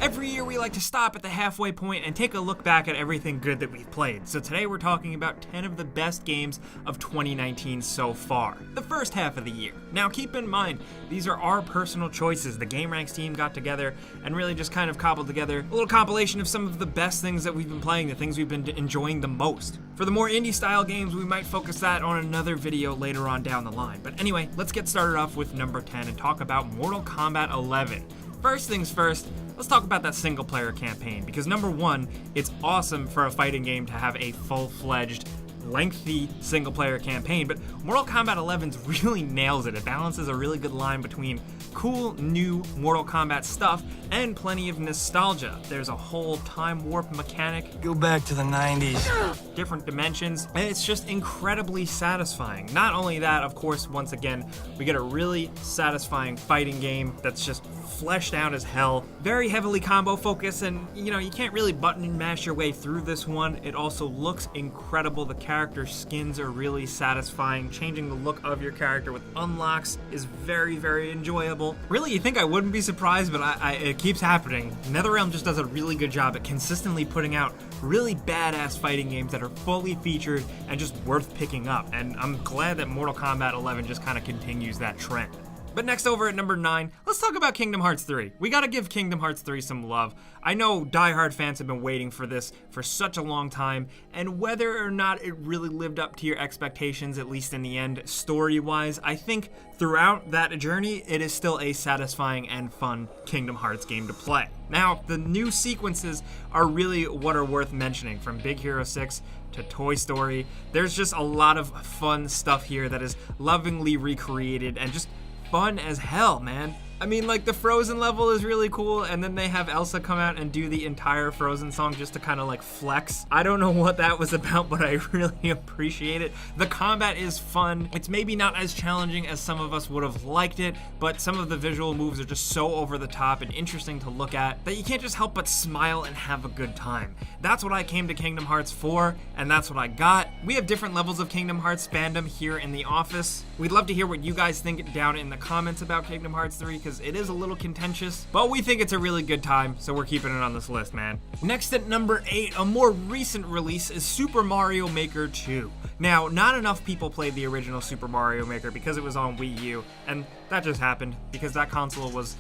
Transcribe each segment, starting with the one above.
Every year we like to stop at the halfway point and take a look back at everything good that we've played. So today we're talking about 10 of the best games of 2019 so far, the first half of the year. Now keep in mind, these are our personal choices. The GameRanks team got together and really just kind of cobbled together a little compilation of some of the best things that we've been playing, the things we've been enjoying the most. For the more indie style games, we might focus that on another video later on down the line. But anyway, let's get started off with number 10 and talk about Mortal Kombat 11. First things first, let's talk about that single player campaign, because number one, it's awesome for a fighting game to have a full-fledged, lengthy single player campaign, but Mortal Kombat 11 really nails it. It balances a really good line between cool new Mortal Kombat stuff and plenty of nostalgia. There's a whole time warp mechanic. Go back to the 90s. Different dimensions, and it's just incredibly satisfying. Not only that, of course, once again, we get a really satisfying fighting game that's just fleshed out as hell. Very heavily combo focused, and you can't really button and mash your way through this one. It also looks incredible. The character skins are really satisfying. Changing the look of your character with unlocks is very, very enjoyable. Really, you think I wouldn't be surprised, but it keeps happening. NetherRealm just does a really good job at consistently putting out really badass fighting games that are fully featured and just worth picking up. And I'm glad that Mortal Kombat 11 just kind of continues that trend. But next, over at number 9, let's talk about Kingdom Hearts 3. We gotta give Kingdom Hearts 3 some love. I know diehard fans have been waiting for this for such a long time, and whether or not it really lived up to your expectations, at least in the end, story-wise, I think throughout that journey, it is still a satisfying and fun Kingdom Hearts game to play. Now, the new sequences are really what are worth mentioning, from Big Hero 6 to Toy Story. There's just a lot of fun stuff here that is lovingly recreated and just fun as hell, man. I mean, like, the Frozen level is really cool, and then they have Elsa come out and do the entire Frozen song just to kind of like flex. I don't know what that was about, but I really appreciate it. The combat is fun. It's maybe not as challenging as some of us would have liked it, but some of the visual moves are just so over the top and interesting to look at that you can't just help but smile and have a good time. That's what I came to Kingdom Hearts for, and that's what I got. We have different levels of Kingdom Hearts fandom here in the office. We'd love to hear what you guys think down in the comments about Kingdom Hearts 3, because it is a little contentious, but we think it's a really good time, so we're keeping it on this list, man. Next at number 8, a more recent release is Super Mario Maker 2. Now, not enough people played the original Super Mario Maker because it was on Wii U, and that just happened because that console was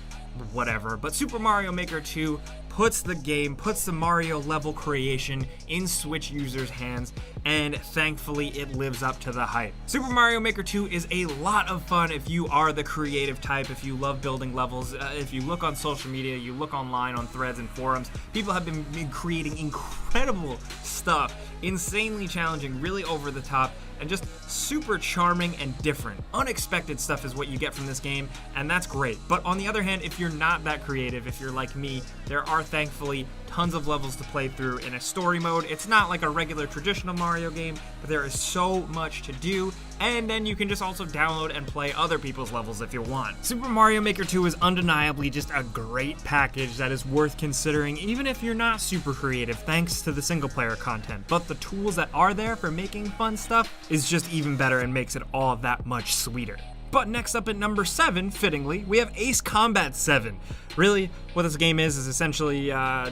whatever. But Super Mario Maker 2 puts the Mario level creation in Switch users' hands, and thankfully it lives up to the hype. Super Mario Maker 2 is a lot of fun if you are the creative type, if you love building levels. If you look on social media, you look online on threads and forums, people have been creating incredible stuff, insanely challenging, really over the top, and just super charming and different. Unexpected stuff is what you get from this game, and that's great. But on the other hand, if you're not that creative, if you're like me, there are thankfully tons of levels to play through in a story mode. It's not like a regular traditional Mario game, but there is so much to do, and then you can just also download and play other people's levels if you want. Super Mario Maker 2 is undeniably just a great package that is worth considering, even if you're not super creative, thanks to the single player content. But the tools that are there for making fun stuff is just even better and makes it all that much sweeter. But next up at number 7, fittingly, we have Ace Combat 7. Really, what this game is essentially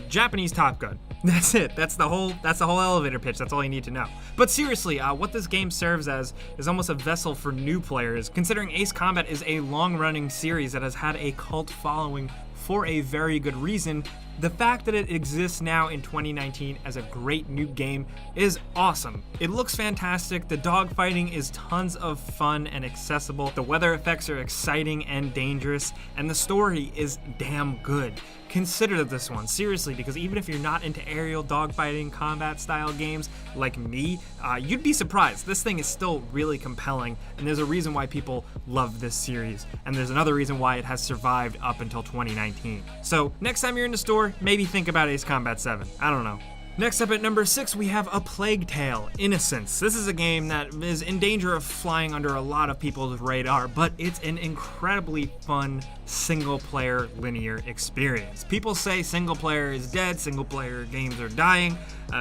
Japanese Top Gun. That's it. That's the whole elevator pitch. That's all you need to know. But seriously, what this game serves as is almost a vessel for new players, considering Ace Combat is a long-running series that has had a cult following for a very good reason. The fact that it exists now in 2019 as a great new game is awesome. It looks fantastic, the dogfighting is tons of fun and accessible, the weather effects are exciting and dangerous, and the story is damn good. Consider this one, seriously, because even if you're not into aerial dogfighting combat style games like me, you'd be surprised. This thing is still really compelling, and there's a reason why people love this series, and there's another reason why it has survived up until 2019. So next time you're in the store, maybe think about Ace Combat 7. I don't know. Next up at number 6, we have A Plague Tale: Innocence. This is a game that is in danger of flying under a lot of people's radar, but it's an incredibly fun single-player linear experience. People say single-player is dead, single-player games are dying.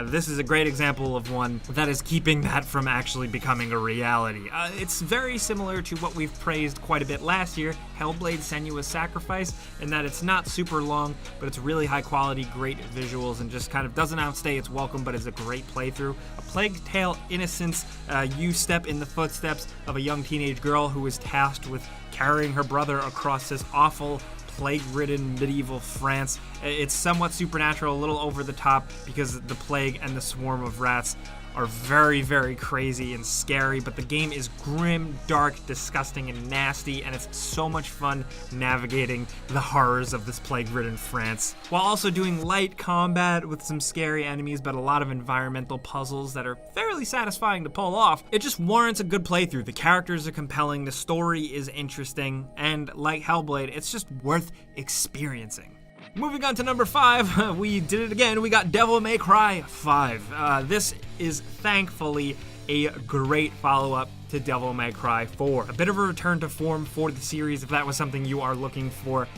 This is a great example of one that is keeping that from actually becoming a reality. It's very similar to what we've praised quite a bit last year, Hellblade: Senua's Sacrifice, in that it's not super long, but it's really high quality, great visuals, and just kind of doesn't outstay its welcome, but is a great playthrough. A Plague Tale: Innocence, you step in the footsteps of a young teenage girl who is tasked with carrying her brother across this awful, plague-ridden medieval France. It's somewhat supernatural, a little over the top, because the plague and the swarm of rats are very, very crazy and scary, but the game is grim, dark, disgusting, and nasty, and it's so much fun navigating the horrors of this plague-ridden France, while also doing light combat with some scary enemies, but a lot of environmental puzzles that are fairly satisfying to pull off. It just warrants a good playthrough. The characters are compelling, the story is interesting, and like Hellblade, it's just worth experiencing. Moving on to number 5, we did it again. We got Devil May Cry 5. This is thankfully a great follow-up to Devil May Cry 4. A bit of a return to form for the series if that was something you are looking for.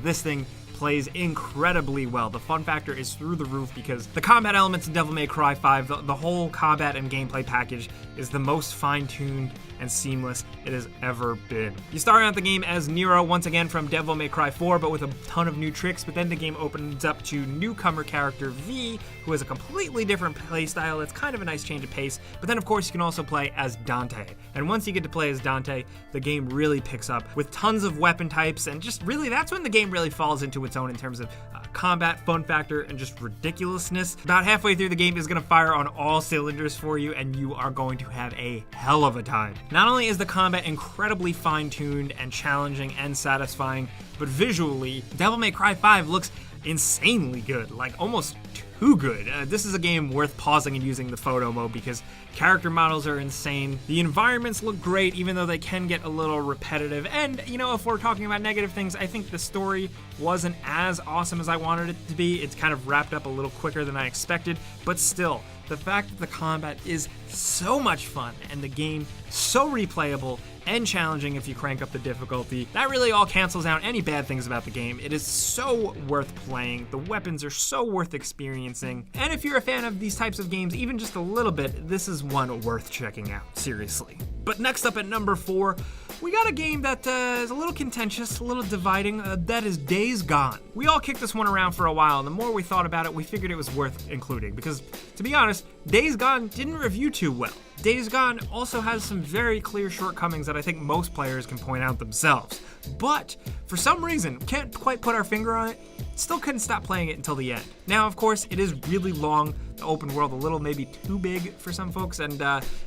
This thing plays incredibly well. The fun factor is through the roof because the combat elements in Devil May Cry 5, the whole combat and gameplay package is the most fine-tuned and seamless it has ever been. You start out the game as Nero once again from Devil May Cry 4, but with a ton of new tricks, but then the game opens up to newcomer character V, who has a completely different playstyle. It's kind of a nice change of pace, but then of course you can also play as Dante. And once you get to play as Dante, the game really picks up with tons of weapon types, and just really that's when the game really falls into its own in terms of combat, fun factor, and just ridiculousness. About halfway through, the game is going to fire on all cylinders for you, and you are going to have a hell of a time. Not only is the combat incredibly fine-tuned and challenging and satisfying, but visually, Devil May Cry 5 looks insanely good, like almost too good. This is a game worth pausing and using the photo mode because character models are insane. The environments look great, even though they can get a little repetitive. And, you know, if we're talking about negative things, I think the story wasn't as awesome as I wanted it to be. It's kind of wrapped up a little quicker than I expected, but still, the fact that the combat is so much fun and the game so replayable and challenging if you crank up the difficulty, that really all cancels out any bad things about the game. It is so worth playing. The weapons are so worth experiencing. And if you're a fan of these types of games, even just a little bit, this is one worth checking out, seriously. But next up at number 4, we got a game that is a little contentious, a little dividing. That is Days Gone. We all kicked this one around for a while, and the more we thought about it, we figured it was worth including. Because, to be honest, Days Gone didn't review too well. Days Gone also has some very clear shortcomings that I think most players can point out themselves. But, for some reason, can't quite put our finger on it, still couldn't stop playing it until the end. Now, of course, it is really long, the open world a little maybe too big for some folks, and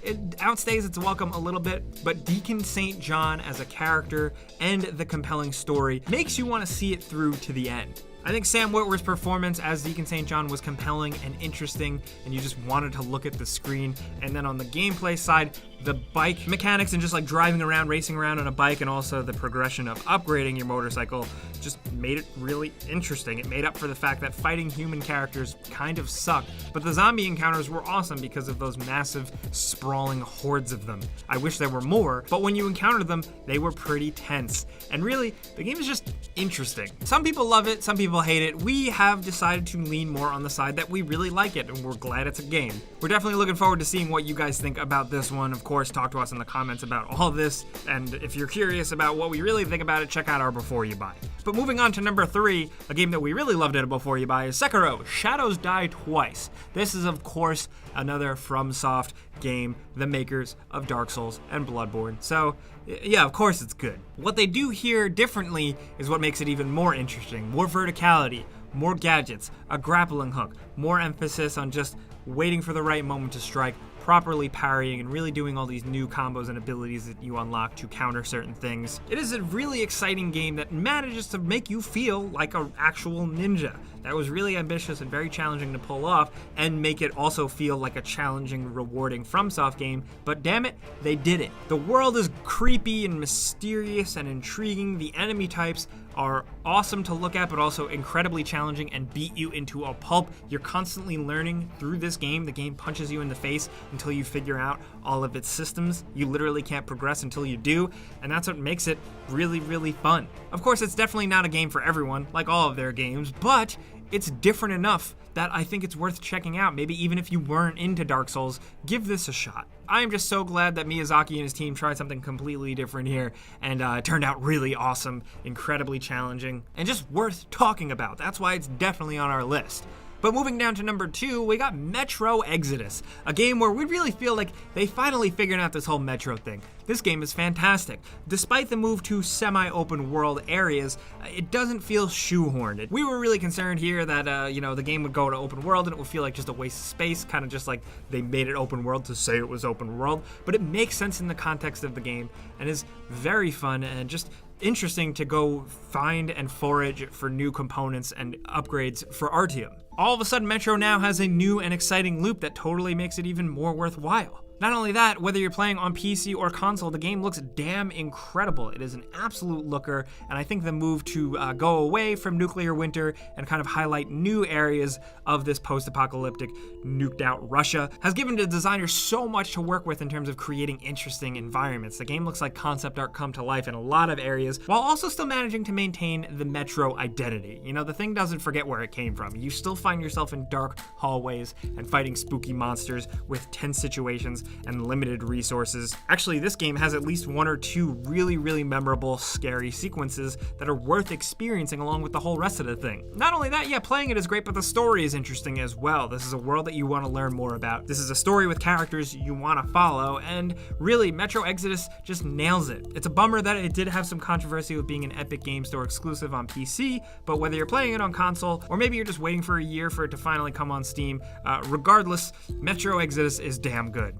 it outstays its welcome a little bit, but Deacon St. John as a character and the compelling story makes you want to see it through to the end. I think Sam Witwer's performance as Deacon St. John was compelling and interesting, and you just wanted to look at the screen. And then on the gameplay side, the bike mechanics and just like driving around, racing around on a bike, and also the progression of upgrading your motorcycle just made it really interesting. It made up for the fact that fighting human characters kind of sucked, but the zombie encounters were awesome because of those massive, sprawling hordes of them. I wish there were more, but when you encountered them, they were pretty tense. And really, the game is just interesting. Some people love it, some people hate it. We have decided to lean more on the side that we really like it, and we're glad it's a game. We're definitely looking forward to seeing what you guys think about this one. Of course, talk to us in the comments about all this, and if you're curious about what we really think about it, check out our Before You Buy. But moving on to number 3, a game that we really loved at Before You Buy is Sekiro: Shadows Die Twice. This is, of course, another FromSoft game, the makers of Dark Souls and Bloodborne. So, yeah, of course it's good. What they do here differently is what makes it even more interesting. More verticality, more gadgets, a grappling hook, more emphasis on just waiting for the right moment to strike, properly parrying, and really doing all these new combos and abilities that you unlock to counter certain things. It is a really exciting game that manages to make you feel like an actual ninja. That was really ambitious and very challenging to pull off, and make it also feel like a challenging, rewarding FromSoft game, but damn it, they did it. The world is creepy and mysterious and intriguing. The enemy types are awesome to look at, but also incredibly challenging and beat you into a pulp. You're constantly learning through this game. The game punches you in the face until you figure out all of its systems. You literally can't progress until you do, and that's what makes it really, really fun. Of course, it's definitely not a game for everyone, like all of their games, but it's different enough that I think it's worth checking out. Maybe even if you weren't into Dark Souls, give this a shot. I am just so glad that Miyazaki and his team tried something completely different here, and it turned out really awesome, incredibly challenging, and just worth talking about. That's why it's definitely on our list. But moving down to number 2, we got Metro Exodus, a game where we really feel like they finally figured out this whole Metro thing. This game is fantastic. Despite the move to semi-open world areas, it doesn't feel shoehorned. We were really concerned here that the game would go to open world and it would feel like just a waste of space, kind of just like they made it open world to say it was open world, but it makes sense in the context of the game and is very fun and just interesting to go find and forage for new components and upgrades for Artyom. All of a sudden, Metro now has a new and exciting loop that totally makes it even more worthwhile. Not only that, whether you're playing on PC or console, the game looks damn incredible. It is an absolute looker, and I think the move to go away from nuclear winter and kind of highlight new areas of this post-apocalyptic, nuked-out Russia has given the designers so much to work with in terms of creating interesting environments. The game looks like concept art come to life in a lot of areas, while also still managing to maintain the Metro identity. You know, the thing doesn't forget where it came from. You still find yourself in dark hallways and fighting spooky monsters with tense situations and limited resources. Actually, this game has at least 1 or 2 really, really memorable, scary sequences that are worth experiencing along with the whole rest of the thing. Not only that, yeah, playing it is great, but the story is interesting as well. This is a world that you want to learn more about. This is a story with characters you want to follow, and really, Metro Exodus just nails it. It's a bummer that it did have some controversy with being an Epic Game Store exclusive on PC, but whether you're playing it on console, or maybe you're just waiting for a year for it to finally come on Steam, regardless, Metro Exodus is damn good.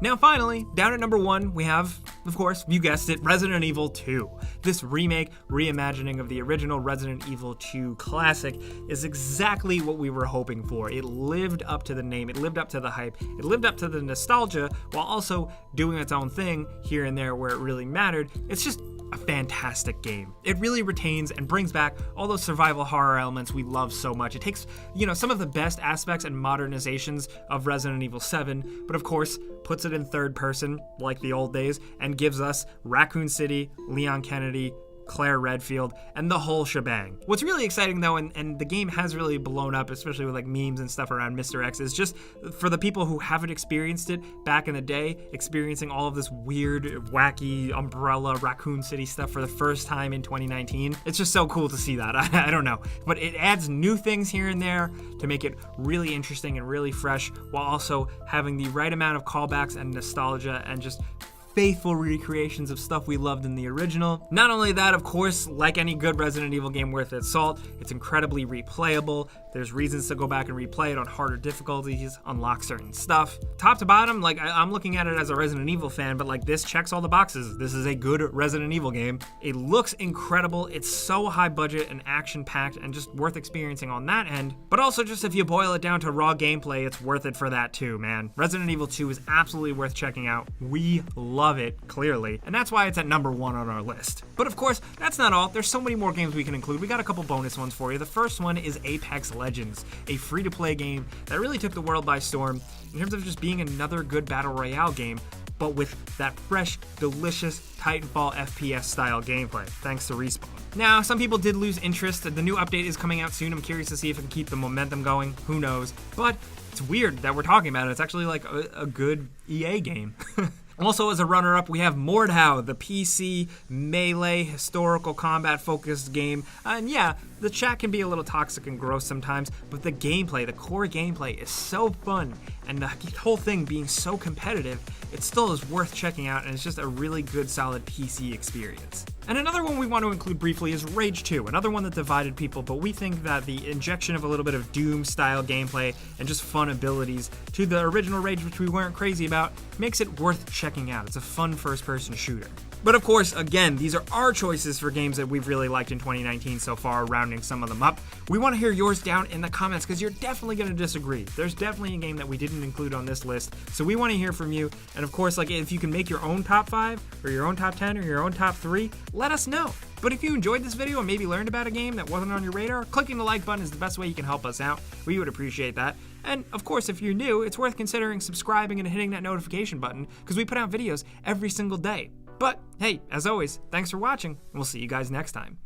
Now finally, down at number 1, we have, of course, you guessed it, Resident Evil 2. This remake, reimagining of the original Resident Evil 2 classic is exactly what we were hoping for. It lived up to the name, it lived up to the hype, it lived up to the nostalgia, while also doing its own thing here and there where it really mattered. It's just a fantastic game. It really retains and brings back all those survival horror elements we love so much. It takes, some of the best aspects and modernizations of Resident Evil 7, but of course, puts it in third person, like the old days, and gives us Raccoon City, Leon Kennedy, Claire Redfield, and the whole shebang. What's really exciting though, and the game has really blown up, especially with like memes and stuff around Mr. X, is just for the people who haven't experienced it back in the day, experiencing all of this weird, wacky Umbrella, Raccoon City stuff for the first time in 2019. It's just so cool to see that. I don't know. But it adds new things here and there to make it really interesting and really fresh, while also having the right amount of callbacks and nostalgia and just faithful recreations of stuff we loved in the original. Not only that, of course, like any good Resident Evil game worth its salt, it's incredibly replayable. There's reasons to go back and replay it on harder difficulties, unlock certain stuff. Top to bottom, I'm looking at it as a Resident Evil fan, but this checks all the boxes. This is a good Resident Evil game. It looks incredible. It's so high budget and action-packed and just worth experiencing on that end. But also just if you boil it down to raw gameplay, it's worth it for that too, man. Resident Evil 2 is absolutely worth checking out. We love it, clearly, and that's why it's at number 1 on our list. But of course, that's not all. There's so many more games we can include. We got a couple bonus ones for you. The first one is Apex Legends, a free-to-play game that really took the world by storm in terms of just being another good battle royale game, but with that fresh, delicious Titanfall FPS-style gameplay, thanks to Respawn. Now, some people did lose interest. The new update is coming out soon. I'm curious to see if it can keep the momentum going. Who knows? But it's weird that we're talking about it. It's actually like a good EA game. Also, as a runner-up, we have Mordhau, the PC melee historical combat-focused game. And yeah, the chat can be a little toxic and gross sometimes, but the gameplay, the core gameplay, is so fun, and the whole thing being so competitive, it still is worth checking out, and it's just a really good, solid PC experience. And another one we want to include briefly is Rage 2, another one that divided people, but we think that the injection of a little bit of Doom-style gameplay and just fun abilities to the original Rage, which we weren't crazy about, makes it worth checking out. It's a fun first-person shooter. But of course, again, these are our choices for games that we've really liked in 2019 so far around rounding some of them up. We want to hear yours down in the comments because you're definitely going to disagree. There's definitely a game that we didn't include on this list, so we want to hear from you. And of course, like if you can make your own top 5 or your own top 10 or your own top 3, let us know. But if you enjoyed this video and maybe learned about a game that wasn't on your radar, clicking the like button is the best way you can help us out. We would appreciate that. And of course, if you're new, it's worth considering subscribing and hitting that notification button because we put out videos every single day. But hey, as always, thanks for watching, and we'll see you guys next time.